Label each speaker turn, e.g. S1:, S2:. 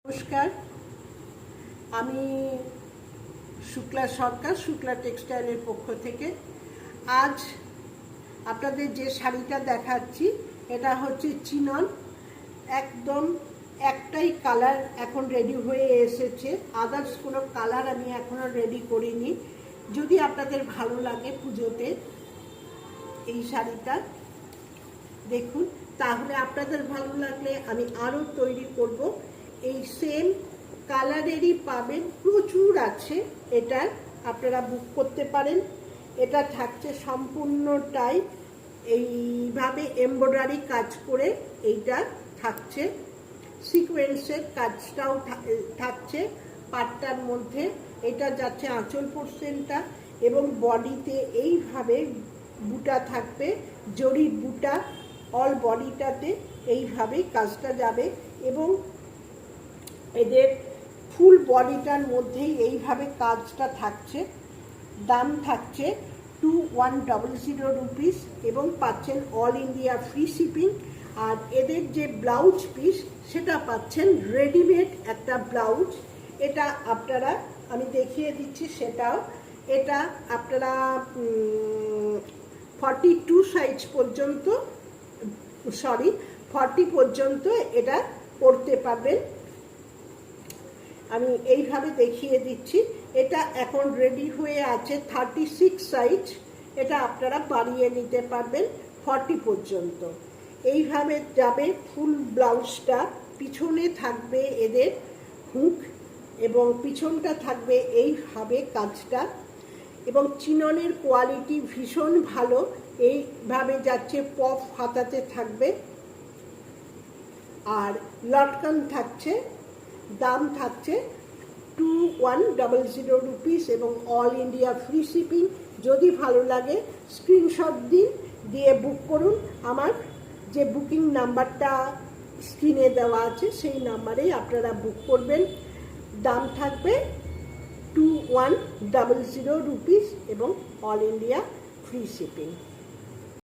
S1: নমস্কার, আমি শুক্লা সরকার, শুক্লা টেক্সটাইলের পক্ষ থেকে। আজ আপনাদের যে শাড়িটা দেখাচ্ছি এটা হচ্ছে চিনন। একদম একটাই কালার এখন রেডি হয়ে এসেছে, আদার্স কোনো কালার আমি এখনও রেডি করিনি। যদি আপনাদের ভালো লাগে পুজোতে এই শাড়িটা দেখুন, তাহলে আপনাদের ভালো লাগলে আমি আরও তৈরি করব। এই সেম কালারেরই পাবেন, প্রচুর আছে। এটা আপনারা বুক করতে পারেন। এটা থাকছে সম্পূর্ণটাই এইভাবে এমব্রয়ডারি কাজ করে, এইটা থাকছে সিকোয়েন্সের কাজটাও থাকছে পাটটার মধ্যে। এটা যাচ্ছে আঁচল পোর্শনটা এবং বডিতে এইভাবে বুটা থাকবে, জরি বুটা অল বডিটাতে এইভাবেই কাজটা যাবে এবং এদের ফুল বডিটার মধ্যেই এইভাবে কাজটা থাকছে। দাম থাকছে 2100 রুপিস এবং পাচ্ছেন অল ইন্ডিয়া ফ্রি শিপিং। আর এদের যে ব্লাউজ পিস সেটা পাচ্ছেন রেডিমেড একটা ব্লাউজ। এটা আপনারা আমি দেখিয়ে দিচ্ছি সেটাও। এটা আপনারা 42 সাইজ পর্যন্ত 40 পর্যন্ত এটা পরতে পারবেন। আমি এইভাবে দেখিয়ে দিচ্ছি। এটা এখন রেডি হয়ে আছে 36 সাইজ। এটা আপনারা বাড়িয়ে নিতে পারবেন 40 পর্যন্ত। এইভাবে যাবে ফুল ব্লাউজটা। পিছনে থাকবে এদের হুক এবং পিছনটা থাকবে এইভাবে কাজটা। এবং চিননের কোয়ালিটি ভীষণ ভালো। এইভাবে যাচ্ছে পফ হাতাতে থাকবে আর লটকন থাকছে। দাম থাকছে 2100 রুপিস এবং অল ইন্ডিয়া ফ্রি শিপিং। যদি ভালো লাগে স্ক্রিনশট দিন, দিয়ে বুক করুন। আমার যে বুকিং নাম্বারটা স্ক্রিনে দেওয়া আছে সেই নাম্বারেই আপনারা বুক করবেন। দাম থাকবে 2100 রুপিস এবং অল ইন্ডিয়া ফ্রি শিপিং।